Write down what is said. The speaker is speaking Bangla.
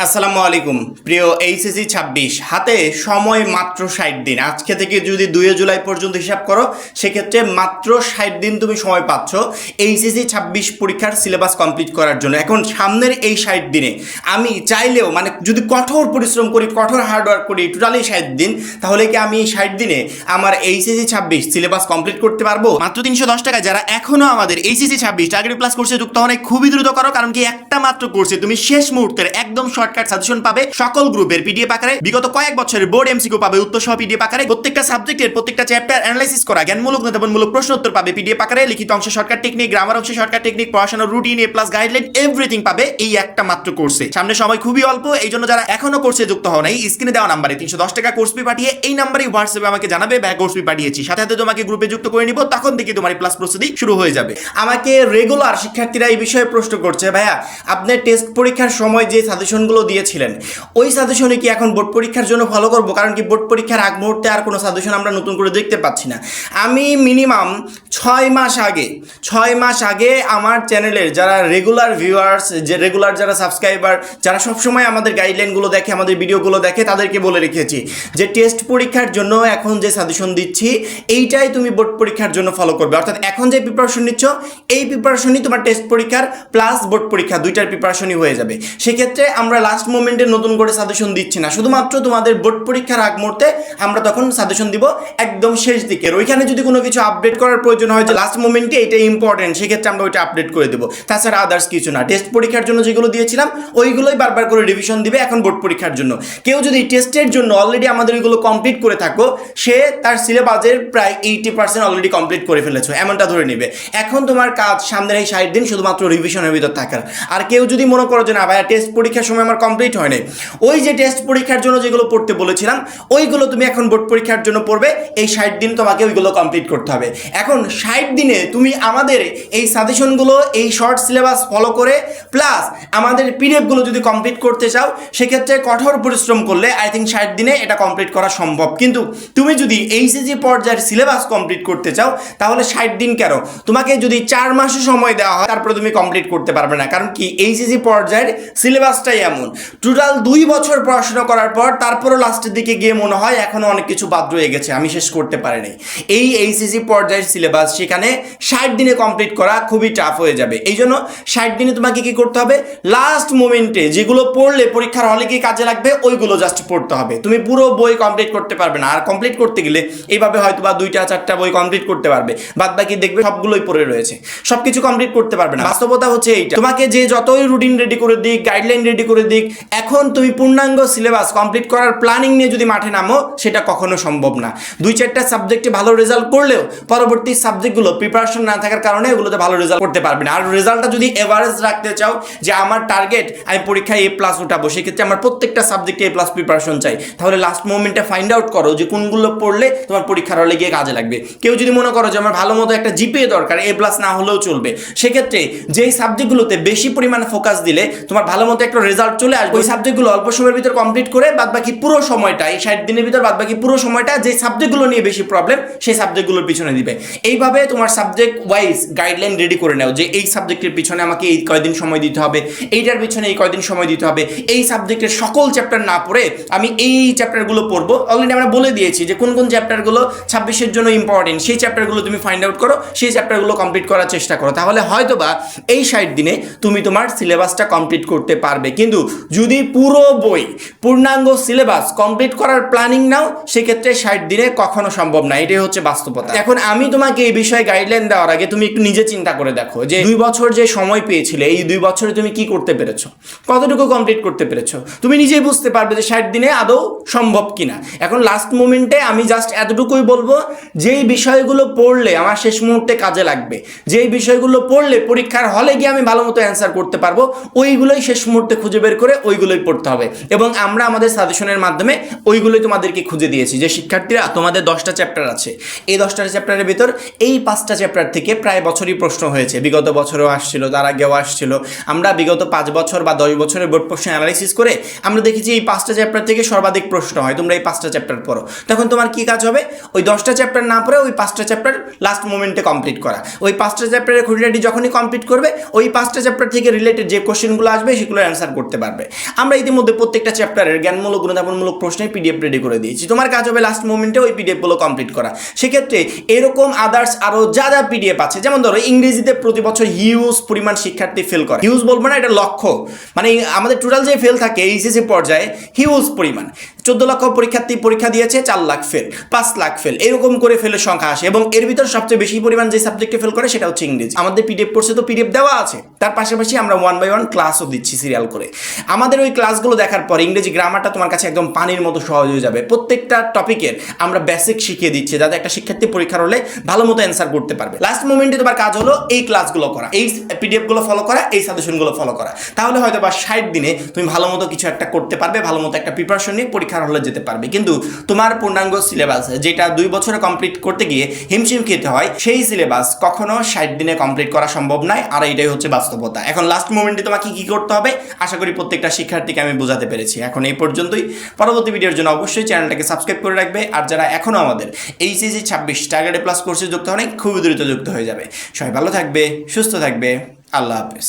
আসসালামু আলাইকুম প্রিয় এইচএসসি 26 হাতে সময় মাত্র 60 দিন। আজকে থেকে যদি 2 জুলাই পর্যন্ত হিসাব করো সেক্ষেত্রে মাত্র 60 দিন তুমি সময় পাচ্ছ এইচএসসি 26 পরীক্ষার সিলেবাস কমপ্লিট করার জন্য। এখন সামনের এই 60 দিনে আমি চাইলেও যদি কঠোর পরিশ্রম করি, কঠোর হার্ডওয়ার্ক করি, টোটালি 60 দিন, তাহলে কি আমি এই 60 দিনে আমার এইচএসসি 26 সিলেবাস কমপ্লিট করতে পারবো? মাত্র 310 টাকা যারা এখনো আমাদের এইচএসসি 26 টার্গেট প্লাস কোর্সে যুক্ত হন খুবই দ্রুত করো, কারণ কি একটা মাত্র কোর্সে তুমি শেষ মুহূর্তের একদম শর্টকাট সাজেশন পাবে, সকল গ্রুপের পিডিএফ আকারে, বিগত কয়েক বছরের বোর্ড এমসিকিউ পাবে উত্তর সহ পিডিএফ আকারে, প্রত্যেকটা সাবজেক্টের প্রত্যেকটা চ্যাপ্টার অ্যানালাইসিস করা জ্ঞানমূলক নেতাবনমূলক প্রশ্ন উত্তর পাবে পিডিএফ আকারে, লিখিত অংশে শর্টকাট টেকনিক, গ্রামার অংশে শর্টকাট টেকনিক, পড়াশোনার রুটিন, এ প্লাস গাইডলাইন, এভরিথিং পাবে এই একটা মাত্র কোর্সে। সামনে সময় খুবই অল্প, এই জন্য যারা এখনো কোর্সে যুক্ত হন এই স্ক্রিনে দেওয়া নাম্বারে 310 টাকা কোর্স ফি পাঠিয়ে এই নাম্বারে হোয়াটসঅ্যাপে আমাকে জানাবে ব্যাক কোর্স ফি পাঠিয়েছি, সাথে সাথে তোমাকে গ্রুপে যুক্ত করে নিব, তখন থেকে তোমার প্লাস প্রস্তুতি শুরু হয়ে যাবে। আমাকে রেগুলার শিক্ষার্থীরা এই বিষয়ে প্রশ্ন করছে, ভাইয়া আপনি টেস্ট পরীক্ষার সময় যে সাজেশনগুলো দিয়েছিলেন ওই সাজেশনে কি এখন বোর্ড পরীক্ষার জন্য ফলো করব? কারণ কি বোর্ড পরীক্ষার আগ মুহূর্তে আর কোনো সাজেশন আমরা নতুন করে দেখতে পাচ্ছি না। আমি মিনিমাম 6 মাস আগে আমার চ্যানেলের যারা রেগুলার ভিউয়ার্স, যে রেগুলার যারা সাবস্ক্রাইবার, যারা সবসময় আমাদের গাইডলাইনগুলো দেখে, আমাদের ভিডিওগুলো দেখে, তাদেরকে বলে রেখেছি যে টেস্ট পরীক্ষার জন্য এখন যে সাজেশন দিচ্ছি এইটাই তুমি বোর্ড পরীক্ষার জন্য ফলো করবে। অর্থাৎ এখন যে প্রিপারেশন নিচ্ছ এই প্রিপারেশনই তোমার টেস্ট পরীক্ষার প্লাস বোর্ড পরীক্ষা দুইটার প্রিপারেশনই হয়ে যাবে। সেক্ষেত্রে আমরা লাস্ট মোমেন্টে নতুন করে সাজেশন দিচ্ছি না, শুধুমাত্র তোমাদের বোর্ড পরীক্ষার আগ মুহূর্তে আমরা তখন সাজেশন দিব একদম শেষ দিকের। ওইখানে যদি কোনো কিছু আপডেট করার প্রয়োজন হয় যে লাস্ট মোমেন্টে এটা ইম্পর্টেন্ট, সেক্ষেত্রে আমরা ওইটা আপডেট করে দেবো। তাছাড়া আদার্স কিছু না। টেস্ট পরীক্ষার জন্য যেগুলো দিয়েছিলাম ওইগুলোই বারবার করে রিভিশন দিবে এখন বোর্ড পরীক্ষার জন্য। কেউ যদি টেস্টের জন্য অলরেডি আমাদের ওইগুলো কমপ্লিট করে থাকো, সে তার সিলেবাসের প্রায় 80% অলরেডি কমপ্লিট করে ফেলেছো এমনটা ধরে নেবে। এখন তোমার কাজ সামনের এই 60 দিন শুধুমাত্র রিভিশনের ভিতর থাকার। আর কেউ যদি মনে করো যে না ভাইয়া টেস্ট পরীক্ষার সময় আমার কমপ্লিট হয় নাই, ওই যে টেস্ট পরীক্ষার জন্য যেগুলো পড়তে বলেছিলাম ওইগুলো তুমি এখন বোর্ড পরীক্ষার জন্য পড়বে। এই 60 দিন তোমাকে ওইগুলো কমপ্লিট করতে হবে। এখন 60 দিনে তুমি আমাদের এই সাজেশনগুলো, এই শর্ট সিলেবাস ফলো করে প্লাস আমাদের পিডিএফগুলো যদি কমপ্লিট করতে চাও, সেক্ষেত্রে কঠোর পরিশ্রম করলে আই থিঙ্ক 60 দিনে এটা কমপ্লিট করা সম্ভব। কিন্তু তুমি যদি এইচএসসি পর্যায়ের সিলেবাস কমপ্লিট করতে চাও তাহলে 60 দিন কেন, তোমাকে যদি 4 মাসও সময় দেওয়া হয় তারপরে তুমি কমপ্লিট করতে পারবে না। কারণ কি এইচএসসি পর্যায়ের সিলেবাসটাই এমন, টোটাল 2 বছর পড়াশোনা করার পর তারপরও লাস্টের দিকে গিয়ে মনে হয় এখনও অনেক কিছু বাদ রয়ে গেছে, আমি শেষ করতে পারিনি। এই এইচএসসি পর্যায়ের সিলেবাস সেখানে 60 দিনে কমপ্লিট করা খুবই টাফ হয়ে যাবে। এই জন্য 60 দিনে তোমাকে কি করতে হবে, লাস্ট মোমেন্টে যেগুলো পড়লে পরীক্ষার হলে কি কাজে লাগবে ওইগুলো জাস্ট পড়তে হবে। তুমি পুরো বই কমপ্লিট করতে পারবে না। আর কমপ্লিট করতে গেলে এইভাবে হয়তো বা 2-4টা বই কমপ্লিট করতে পারবে, বাদ বাকি দেখবে সবগুলোই পড়ে রয়েছে, সবকিছু কমপ্লিট করতে পারবে না। বাস্তবতা হচ্ছে এইটা। তোমাকে যে যতই রুটিন রেডি করে দিক, গাইডলাইন রেডি করে দিক, এখন তুমি পূর্ণাঙ্গ সিলেবাস কমপ্লিট করার প্ল্যানিং নিয়ে যদি মাঠে নামো সেটা কখনো সম্ভব না। 2-4টা সাবজেক্টে ভালো রেজাল্ট করলেও পরবর্তী সাবজেক্টগুলো প্রিপারেশন না থাকার কারণে ওগুলোতে ভালো রেজাল্ট করতে পারবে না। আর রেজাল্টটা যদি এভারেজ রাখতে চাও, যে আমার টার্গেট আমি পরীক্ষায় A+ উঠাবো, সেক্ষেত্রে আমার প্রত্যেকটা সাবজেক্টে A+ প্রিপারেশন চাই, তাহলে লাস্ট মোমেন্টে ফাইন্ড আউট করো যে কোনগুলো পড়লে তোমার পরীক্ষার হলে গিয়ে কাজে লাগবে। কেউ যদি মনে করো যে আমার ভালো মতো একটা জিপিএ দরকার, A+ না হলেও চলবে, সেক্ষেত্রে যেই সাবজেক্টগুলোতে বেশি পরিমাণে ফোকাস দিলে তোমার ভালো মতো একটা রেজাল্ট চলে আসবে, ওই সাবজেক্টগুলো অল্প সময়ের ভিতর কমপ্লিট করে বাদ বাকি পুরো সময়টা, এই 60 দিনের ভিতর বাদ বাকি পুরো সময়টা যে সাবজেক্টগুলো নিয়ে বেশি প্রবলেম সেই সাবজেক্টগুলোর পিছনে দিবে। এইভাবে তোমার সাবজেক্ট ওয়াইজ গাইডলাইন রেডি করে নাও যে এই সাবজেক্টের পিছনে আমাকে এই কয়দিন সময় দিতে হবে, এইটার পিছনে এই কয়দিন সময় দিতে হবে, এই সাবজেক্টের সকল চ্যাপ্টার না পড়ে আমি এই চ্যাপ্টারগুলো পড়বো। অলরেডি আমরা বলে দিয়েছি যে কোন কোন চ্যাপ্টারগুলো 26-এর জন্য ইম্পর্টেন্ট, সেই চ্যাপ্টারগুলো তুমি ফাইন্ড আউট করো, সেই চ্যাপ্টারগুলো কমপ্লিট করার চেষ্টা করো, তাহলে হয়তোবা এই 60 দিনে তুমি তোমার সিলেবাসটা কমপ্লিট করতে পারবে। কিন্তু যদি পুরো বই পূর্ণাঙ্গ সিলেবাস কমপ্লিট করার প্ল্যানিং নাও, সেক্ষেত্রে 60 দিনে কখনো সম্ভব না। এটাই হচ্ছে বাস্তবতা। এখন আমি তোমাকে এই বিষয়ে গাইডলাইন দেওয়ার আগে তুমি একটু নিজে চিন্তা করে দেখো যে 2 বছর যে সময় পেয়েছিলে, এই 2 বছরে তুমি কি করতে পেরেছো, কতটুকু কমপ্লিট করতে পেরেছো, তুমি নিজেই বুঝতে পারবে যে 60 দিনে আদৌ সম্ভব কিনা। এখন লাস্ট মোমেন্টে আমি জাস্ট এতটুকুই বলবো, যেই বিষয়গুলো পড়লে আমার শেষ মুহূর্তে কাজে লাগবে, যেই বিষয়গুলো পড়লে পরীক্ষার হলে গিয়ে আমি ভালো মতো অ্যান্সার করতে পারবো, ওইগুলোই শেষ মুহূর্তে খুঁজে বের করে ওইগুলোই পড়তে হবে। এবং আমরা আমাদের সাজেশনের মাধ্যমে ওইগুলোই তোমাদেরকে খুঁজে দিয়েছি যে শিক্ষার্থীরা তোমাদের 10টা চ্যাপ্টার আছে, এই 10টা চ্যাপ্টারের ভিতর এই 5টা চ্যাপ্টার থেকে প্রায় বছরই প্রশ্ন হয়েছে, বিগত বছরেও আসছিল, তার আগেও আসছিল। আমরা বিগত 5 বছর বা 10 বছরের বোর্ড প্রশ্ন অ্যানালাইসিস করে আমরা দেখেছি এই 5টা চ্যাপ্টার থেকে সর্বাধিক প্রশ্ন হয়। তোমরা এই 5টা চ্যাপ্টার পড়ো, তখন তোমার কি কাজ হবে, ওই 10টা চ্যাপ্টার না পড়ে ওই 5টা চ্যাপ্টার লাস্ট মোমেন্টে কমপ্লিট করা। ওই 5টা চ্যাপ্টারের খুঁটিনাটি যখনই কমপ্লিট করবে, ওই 5টা চ্যাপ্টার থেকে রিলেটেড যে কোশ্চেনগুলো আসবে সেগুলো অ্যান্সার করতে পারবে। পারবে। আমরা ইতিমধ্যে প্রত্যেকটা চ্যাপ্টারের জ্ঞানমূলক গুণধাবনমূলক প্রশ্নের পিডিএফ রেডি করে দিয়েছি। তোমার কাজ হবে লাস্ট মোমেন্টে ওই পিডিএফগুলো কমপ্লিট করা। সেক্ষেত্রে এরকম আদার্স আরও যা যা পিডিএফ আছে, যেমন ধরো ইংরেজিতে প্রতি বছর হিউজ পরিমাণ শিক্ষার্থী ফেল করে, হিউজ বলবো না, এটা লক্ষ্য, মানে আমাদের টোটাল যে ফেল থাকে এইচএসসি পর্যায়ে হিউজ পরিমাণ, 14 লক্ষ পরীক্ষার্থী পরীক্ষা দিয়েছে, 4 লাখ ফেল, 5 লাখ ফেল, এরকম করে ফেলের সংখ্যা আসে। এবং এর ভিতর সবচেয়ে বেশি পরিমাণ যে সাবজেক্টে ফেল করে সেটা হচ্ছে ইংরেজি। আমাদের পিডিএফ কোর্সে তো পিডিএফ দেওয়া আছে, তার পাশাপাশি আমরা 1 বাই 1 ক্লাসও দিচ্ছি সিরিয়াল করে। আমাদের ওই ক্লাসগুলো দেখার পর ইংরেজি গ্রামারটা তোমার কাছে একদম পানির মতো সহজ হয়ে যাবে। প্রত্যেকটা টপিকের আমরা বেসিক শিখিয়ে দিচ্ছি, যাতে একটা শিক্ষার্থী পরীক্ষার হলে ভালো মতো অ্যান্সার করতে পারবে। লাস্ট মোমেন্টে তোমার কাজ হলো এই ক্লাসগুলো করা, এই পিডিএফগুলো ফলো করা, এই সাজেশনগুলো ফলো করা। তাহলে হয়তো বা 60 দিনে তুমি ভালো মতো কিছু একটা করতে পারবে, ভালো মতো একটা প্রিপারেশন নিয়ে পরীক্ষার হলে যেতে পারবে। কিন্তু তোমার পূর্ণাঙ্গ সিলেবাস যেটা 2 বছরে কমপ্লিট করতে গিয়ে হিমশিম খেতে হয়, সেই সিলেবাস কখনো 60 দিনে কমপ্লিট করা সম্ভব নয়। আর এটাই হচ্ছে বাস্তবতা। এখন লাস্ট মোমেন্টে তোমাকে কি করতে হবে আশা করি প্রত্যেকটা শিক্ষার্থীকে আমি বোঝাতে পেরেছি। এখন এই পর্যন্তই। পরবর্তী ভিডিওর জন্য অবশ্যই চ্যানেলটাকে সাবস্ক্রাইব করে রাখবে। আর যারা এখনো আমাদের এইচএসসি 26 টার্গেট প্লাস কোর্সে যুক্ত হন, খুবই দ্রুত যুক্ত হয়ে যাবে। সবাই ভালো থাকবে, সুস্থ থাকবে। আল্লাহ হাফেজ।